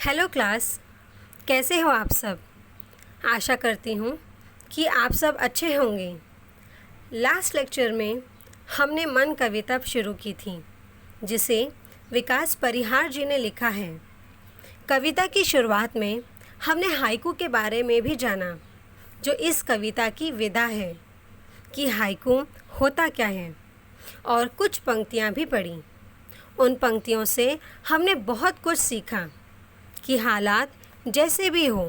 Hello class, कैसे हो आप सब। आशा करती हूँ कि आप सब अच्छे होंगे। लास्ट लेक्चर में हमने मन कविता शुरू की थी जिसे विकास परिहार जी ने लिखा है। कविता की शुरुआत में हमने हाइकू के बारे में भी जाना जो इस कविता की विधा है कि हाइकू होता क्या है, और कुछ पंक्तियाँ भी पढ़ी। उन पंक्तियों से हमने बहुत कुछ सीखा कि हालात जैसे भी हो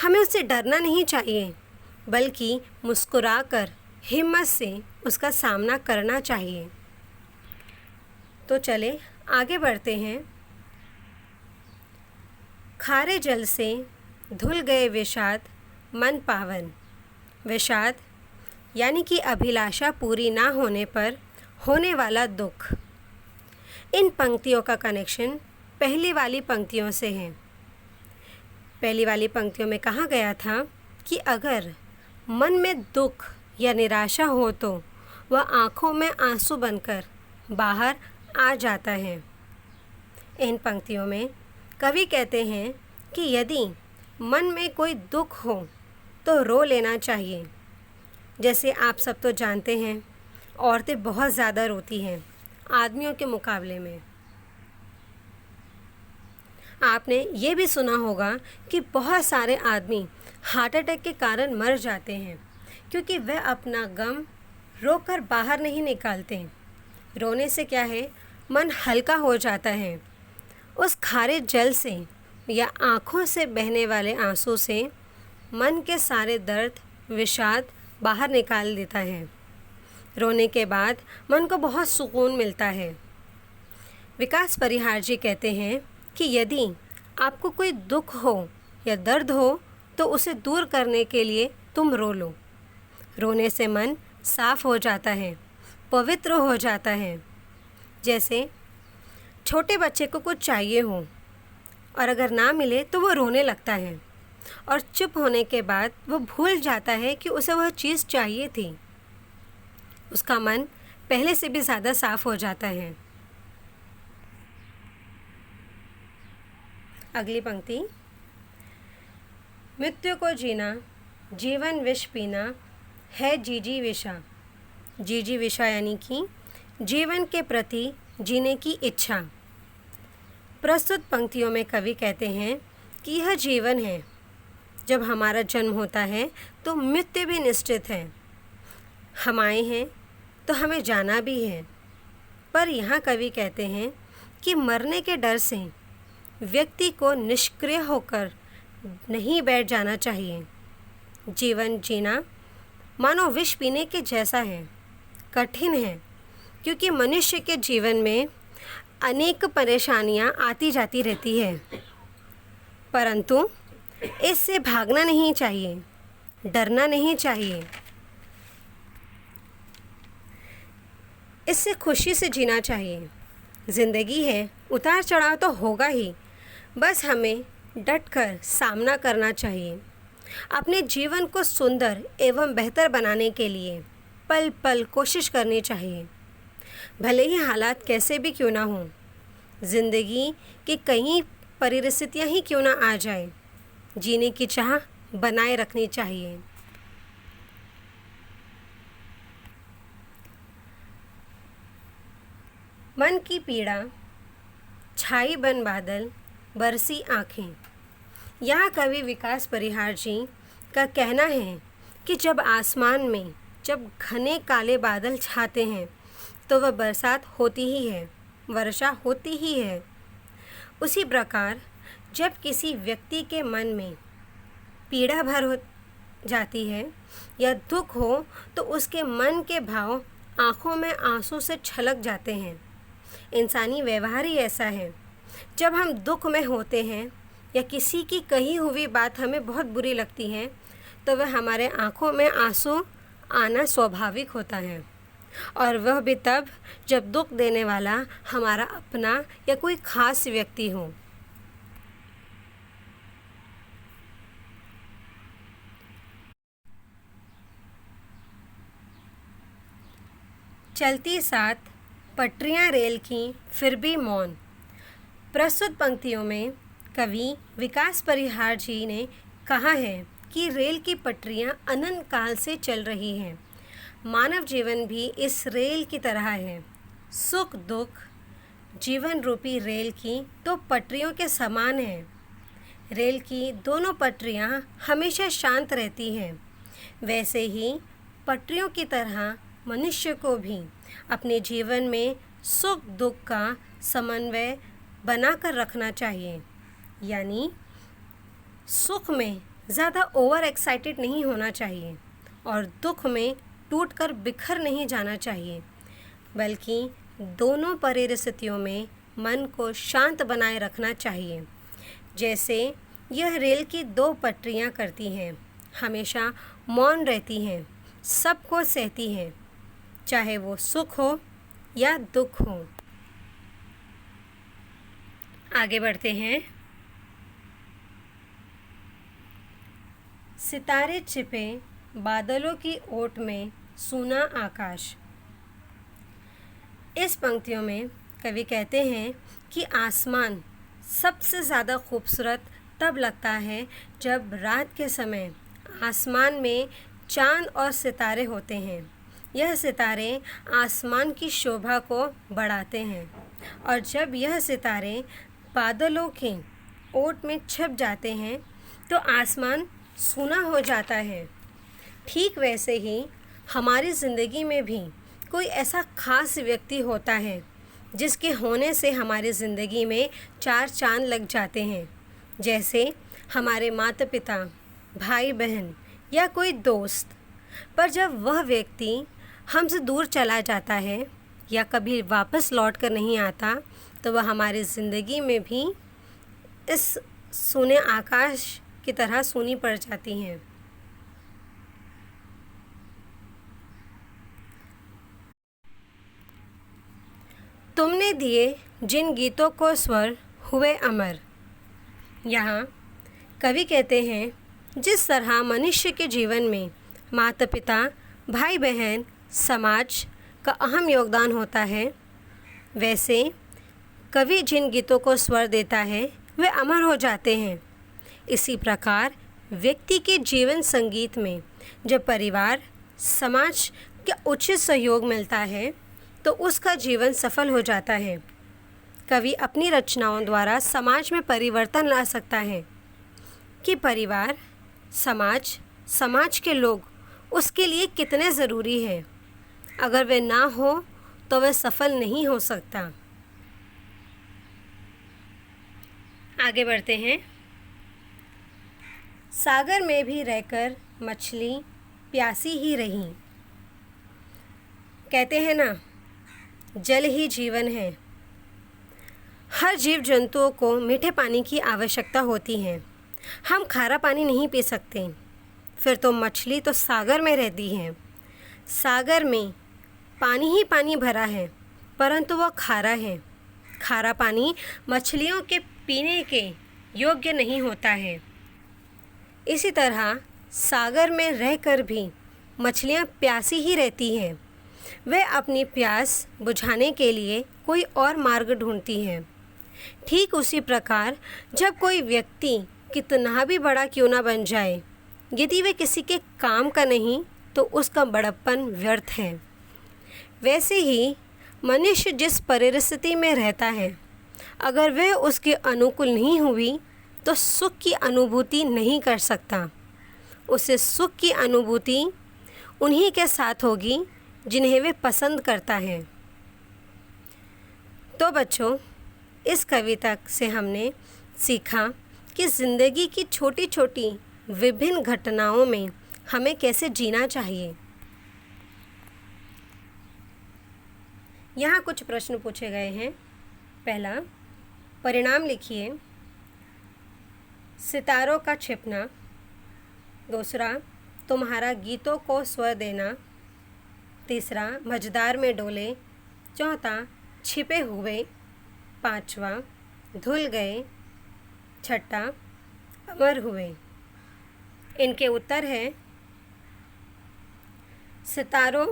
हमें उससे डरना नहीं चाहिए, बल्कि मुस्कुराकर हिम्मत से उसका सामना करना चाहिए। तो चले आगे बढ़ते हैं। खारे जल से धुल गए विषाद मन पावन। विषाद यानी कि अभिलाषा पूरी ना होने पर होने वाला दुख। इन पंक्तियों का कनेक्शन पहली वाली पंक्तियों से है। पहली वाली पंक्तियों में कहा गया था कि अगर मन में दुख या निराशा हो तो वह आँखों में आंसू बनकर बाहर आ जाता है। इन पंक्तियों में कवि कहते हैं कि यदि मन में कोई दुख हो तो रो लेना चाहिए। जैसे आप सब तो जानते हैं, औरतें बहुत ज़्यादा रोती हैं आदमियों के मुकाबले में। आपने ये भी सुना होगा कि बहुत सारे आदमी हार्ट अटैक के कारण मर जाते हैं क्योंकि वह अपना गम रोकर बाहर नहीं निकालते। रोने से क्या है, मन हल्का हो जाता है। उस खारे जल से या आँखों से बहने वाले आंसू से मन के सारे दर्द विषाद बाहर निकाल देता है। रोने के बाद मन को बहुत सुकून मिलता है। विकास परिहार जी कहते हैं कि यदि आपको कोई दुख हो या दर्द हो तो उसे दूर करने के लिए तुम रो लो। रोने से मन साफ हो जाता है, पवित्र हो जाता है। जैसे छोटे बच्चे को कुछ चाहिए हो और अगर ना मिले तो वो रोने लगता है और चुप होने के बाद वो भूल जाता है कि उसे वह चीज़ चाहिए थी। उसका मन पहले से भी ज़्यादा साफ हो जाता है। अगली पंक्ति, मृत्यु को जीना जीवन विष पीना है जीजी विषा। जीजी विषा यानी कि जीवन के प्रति जीने की इच्छा। प्रस्तुत पंक्तियों में कवि कहते हैं कि यह जीवन है। जब हमारा जन्म होता है तो मृत्यु भी निश्चित है। हम आए हैं तो हमें जाना भी है। पर यहाँ कवि कहते हैं कि मरने के डर से व्यक्ति को निष्क्रिय होकर नहीं बैठ जाना चाहिए। जीवन जीना मानो विष पीने के जैसा है, कठिन है, क्योंकि मनुष्य के जीवन में अनेक परेशानियां आती जाती रहती है। परंतु इससे भागना नहीं चाहिए, डरना नहीं चाहिए। इससे खुशी से जीना चाहिए। ज़िंदगी है, उतार चढ़ाव तो होगा ही, बस हमें डटकर सामना करना चाहिए। अपने जीवन को सुंदर एवं बेहतर बनाने के लिए पल पल कोशिश करनी चाहिए। भले ही हालात कैसे भी क्यों ना हों, ज़िंदगी की कई परिस्थितियाँ ही क्यों ना आ जाए, जीने की चाह बनाए रखनी चाहिए। मन की पीड़ा छाई बन बादल बरसी आँखें। यहाँ कवि विकास परिहार जी का कहना है कि जब आसमान में जब घने काले बादल छाते हैं तो वह बरसात होती ही है, वर्षा होती ही है। उसी प्रकार जब किसी व्यक्ति के मन में पीड़ा भर हो जाती है या दुख हो तो उसके मन के भाव आँखों में आंसू से छलक जाते हैं। इंसानी व्यवहार ही ऐसा है। जब हम दुख में होते हैं या किसी की कही हुई बात हमें बहुत बुरी लगती है तो वह हमारे आँखों में आंसू आना स्वाभाविक होता है, और वह भी तब जब दुख देने वाला हमारा अपना या कोई खास व्यक्ति हो। चलती साथ पटरियां रेल की फिर भी मौन। प्रस्तुत पंक्तियों में कवि विकास परिहार जी ने कहा है कि रेल की पटरियां अनंत काल से चल रही हैं। मानव जीवन भी इस रेल की तरह है। सुख दुख जीवन रूपी रेल की दो पटरियों के समान है। रेल की दोनों पटरियां हमेशा शांत रहती हैं। वैसे ही पटरियों की तरह मनुष्य को भी अपने जीवन में सुख दुख का समन्वय बनाकर रखना चाहिए। यानी सुख में ज़्यादा ओवर एक्साइटेड नहीं होना चाहिए और दुख में टूटकर बिखर नहीं जाना चाहिए, बल्कि दोनों परिस्थितियों में मन को शांत बनाए रखना चाहिए। जैसे यह रेल की दो पटरियां करती हैं, हमेशा मौन रहती हैं, सबको सहती हैं, चाहे वो सुख हो या दुख हो। आगे बढ़ते हैं। सितारे छिपे बादलों की ओट में सूना आकाश। इस पंक्तियों में कवि कहते हैं कि आसमान सबसे ज़्यादा खूबसूरत तब लगता है जब रात के समय आसमान में चाँद और सितारे होते हैं। यह सितारे आसमान की शोभा को बढ़ाते हैं और जब यह सितारे बादलों के ओट में छिप जाते हैं तो आसमान सूना हो जाता है। ठीक वैसे ही हमारी ज़िंदगी में भी कोई ऐसा ख़ास व्यक्ति होता है जिसके होने से हमारी ज़िंदगी में चार चाँद लग जाते हैं। जैसे हमारे माता पिता, भाई बहन या कोई दोस्त। पर जब वह व्यक्ति हमसे दूर चला जाता है या कभी वापस लौट कर नहीं आता तो वह हमारी ज़िंदगी में भी इस सूने आकाश की तरह सूनी पड़ जाती हैं। तुमने दिए जिन गीतों को स्वर हुए अमर। यहाँ कवि कहते हैं जिस तरह मनुष्य के जीवन में माता पिता, भाई बहन, समाज का अहम योगदान होता है, वैसे कवि जिन गीतों को स्वर देता है वे अमर हो जाते हैं। इसी प्रकार व्यक्ति के जीवन संगीत में जब परिवार, समाज का उचित सहयोग मिलता है तो उसका जीवन सफल हो जाता है। कवि अपनी रचनाओं द्वारा समाज में परिवर्तन ला सकता है कि परिवार, समाज के लोग उसके लिए कितने ज़रूरी है। अगर वे ना हो तो वह सफल नहीं हो सकता। आगे बढ़ते हैं। सागर में भी रहकर मछली प्यासी ही रही। कहते हैं ना, जल ही जीवन है। हर जीव जंतुओं को मीठे पानी की आवश्यकता होती है। हम खारा पानी नहीं पी सकते, फिर तो मछली तो सागर में रहती है। सागर में पानी ही पानी भरा है, परंतु वह खारा है। खारा पानी मछलियों के पीने के योग्य नहीं होता है। इसी तरह सागर में रहकर भी मछलियाँ प्यासी ही रहती हैं। वे अपनी प्यास बुझाने के लिए कोई और मार्ग ढूंढती हैं। ठीक उसी प्रकार जब कोई व्यक्ति कितना भी बड़ा क्यों ना बन जाए, यदि वे किसी के काम का नहीं तो उसका बड़प्पन व्यर्थ है। वैसे ही मनुष्य जिस परिस्थिति में रहता है, अगर वह उसके अनुकूल नहीं हुई तो सुख की अनुभूति नहीं कर सकता। उसे सुख की अनुभूति उन्हीं के साथ होगी जिन्हें वे पसंद करता है। तो बच्चों, इस कविता से हमने सीखा कि ज़िंदगी की छोटी छोटी विभिन्न घटनाओं में हमें कैसे जीना चाहिए। यहाँ कुछ प्रश्न पूछे गए हैं। पहला, परिणाम लिखिए। सितारों का छिपना। दूसरा, तुम्हारा गीतों को स्वर देना। तीसरा, मझधार में डोले। चौथा, छिपे हुए। पांचवा, धुल गए। छठा, अमर हुए। इनके उत्तर है सितारों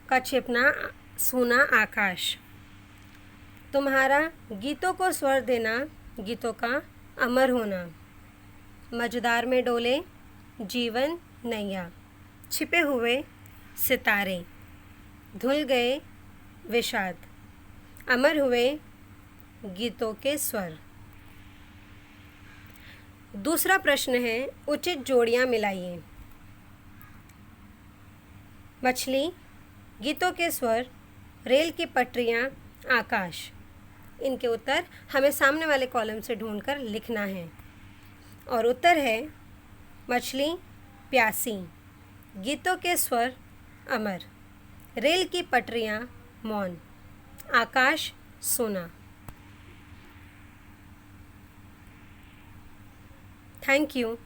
का छिपना, सूना आकाश। तुम्हारा गीतों को स्वर देना, गीतों का अमर होना, मझधार में डोले जीवन नैया, छिपे हुए सितारे, धुल गए विषाद, अमर हुए गीतों के स्वर। दूसरा प्रश्न है, उचित जोड़ियाँ मिलाइए। मछली, गीतों के स्वर, रेल की पटरियाँ, आकाश। इनके उत्तर हमें सामने वाले कॉलम से ढूंढकर लिखना है। और उत्तर है मछली प्यासी, गीतों के स्वर अमर, रेल की पटरियाँ मौन, आकाश सोना। Thank you.